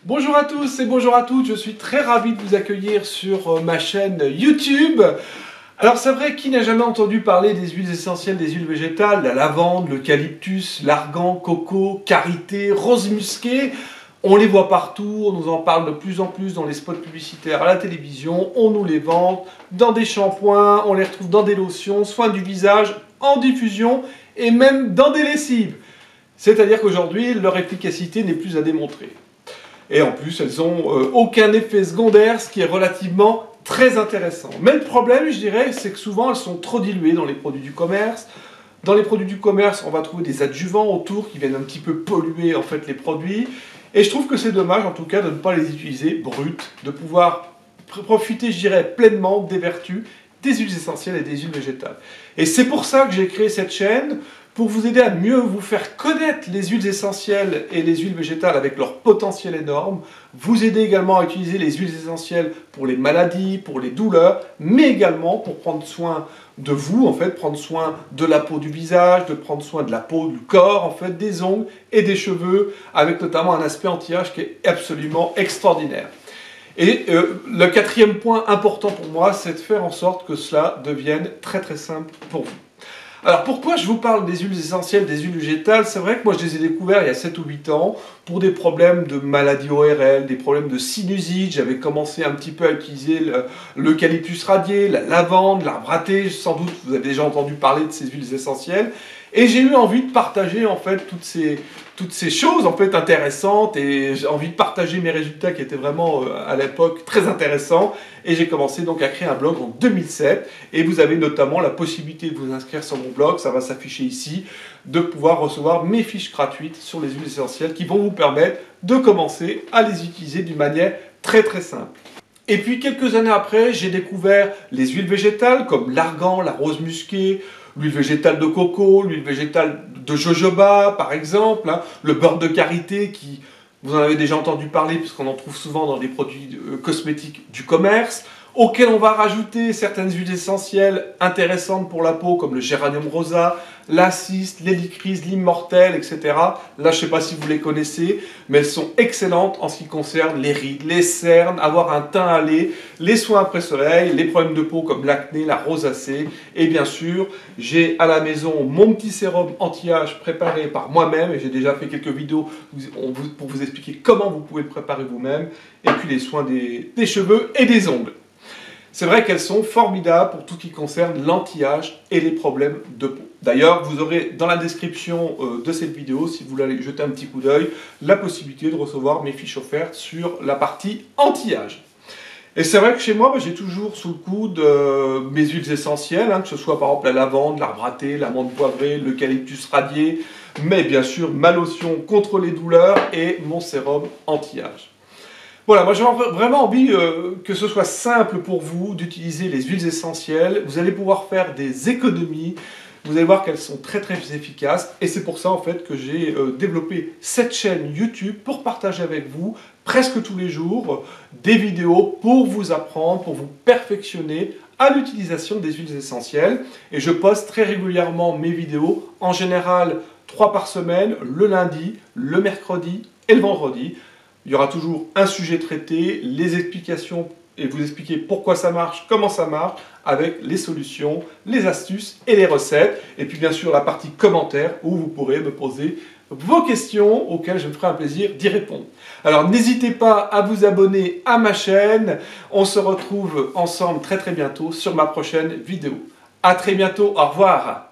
Bonjour à tous et bonjour à toutes, je suis très ravi de vous accueillir sur ma chaîne YouTube. Alors c'est vrai, qui n'a jamais entendu parler des huiles essentielles, des huiles végétales, la lavande, l'eucalyptus, l'argan, coco, karité, rose musquée. On les voit partout, on nous en parle de plus en plus dans les spots publicitaires à la télévision, on nous les vend dans des shampoings, on les retrouve dans des lotions, soins du visage, en diffusion et même dans des lessives. C'est-à-dire qu'aujourd'hui, leur efficacité n'est plus à démontrer. Et en plus, elles n'ont aucun effet secondaire, ce qui est relativement très intéressant. Mais le problème, je dirais, c'est que souvent, elles sont trop diluées dans les produits du commerce. Dans les produits du commerce, on va trouver des adjuvants autour qui viennent un petit peu polluer en fait les produits. Et je trouve que c'est dommage, en tout cas, de ne pas les utiliser brutes, de pouvoir profiter, je dirais, pleinement des vertus des huiles essentielles et des huiles végétales. Et c'est pour ça que j'ai créé cette chaîne, pour vous aider à mieux vous faire connaître les huiles essentielles et les huiles végétales avec leur potentiel énorme, vous aider également à utiliser les huiles essentielles pour les maladies, pour les douleurs, mais également pour prendre soin de vous, en fait, prendre soin de la peau du visage, de prendre soin de la peau du corps, en fait, des ongles et des cheveux, avec notamment un aspect anti-âge qui est absolument extraordinaire. Et le quatrième point important pour moi, c'est de faire en sorte que cela devienne très très simple pour vous. Alors pourquoi je vous parle des huiles essentielles, des huiles végétales? C'est vrai que moi je les ai découvertes il y a 7 ou 8 ans pour des problèmes de maladies ORL, des problèmes de sinusite. J'avais commencé un petit peu à utiliser l'eucalyptus radié, la lavande, l'arbre à thé. Sans doute vous avez déjà entendu parler de ces huiles essentielles. Et j'ai eu envie de partager en fait toutes ces choses en fait intéressantes, et j'ai envie de partager mes résultats qui étaient vraiment à l'époque très intéressants. Et j'ai commencé donc à créer un blog en 2007, et vous avez notamment la possibilité de vous inscrire sur mon blog, ça va s'afficher ici, de pouvoir recevoir mes fiches gratuites sur les huiles essentielles qui vont vous permettre de commencer à les utiliser d'une manière très très simple. Et puis quelques années après, j'ai découvert les huiles végétales comme l'argan, la rose musquée, l'huile végétale de coco, l'huile végétale de jojoba par exemple, hein, le beurre de karité qui, vous en avez déjà entendu parler puisqu'on en trouve souvent dans des produits cosmétiques du commerce, auxquels on va rajouter certaines huiles essentielles intéressantes pour la peau comme le géranium rosa, l'aciste, l'hélicryse, l'immortel, etc. Là, je ne sais pas si vous les connaissez, mais elles sont excellentes en ce qui concerne les rides, les cernes, avoir un teint hâlé, les soins après soleil, les problèmes de peau comme l'acné, la rosacée. Et bien sûr, j'ai à la maison mon petit sérum anti-âge préparé par moi-même, et j'ai déjà fait quelques vidéos pour vous expliquer comment vous pouvez le préparer vous-même, et puis les soins des cheveux et des ongles. C'est vrai qu'elles sont formidables pour tout ce qui concerne l'anti-âge et les problèmes de peau. D'ailleurs, vous aurez dans la description de cette vidéo, si vous voulez jeter un petit coup d'œil, la possibilité de recevoir mes fiches offertes sur la partie anti-âge. Et c'est vrai que chez moi, j'ai toujours sous le coude mes huiles essentielles, hein, que ce soit par exemple la lavande, l'arbre à thé, l'amande poivrée, l'eucalyptus radié, mais bien sûr ma lotion contre les douleurs et mon sérum anti-âge. Voilà, moi j'ai vraiment envie que ce soit simple pour vous d'utiliser les huiles essentielles. Vous allez pouvoir faire des économies. Vous allez voir qu'elles sont très très efficaces. Et c'est pour ça en fait que j'ai développé cette chaîne YouTube pour partager avec vous presque tous les jours des vidéos pour vous apprendre, pour vous perfectionner à l'utilisation des huiles essentielles. Et je poste très régulièrement mes vidéos, en général 3 par semaine, le lundi, le mercredi et le vendredi. Il y aura toujours un sujet traité, les explications et vous expliquer pourquoi ça marche, comment ça marche, avec les solutions, les astuces et les recettes. Et puis bien sûr la partie commentaires où vous pourrez me poser vos questions auxquelles je me ferai un plaisir d'y répondre. Alors n'hésitez pas à vous abonner à ma chaîne. On se retrouve ensemble très très bientôt sur ma prochaine vidéo. À très bientôt, au revoir.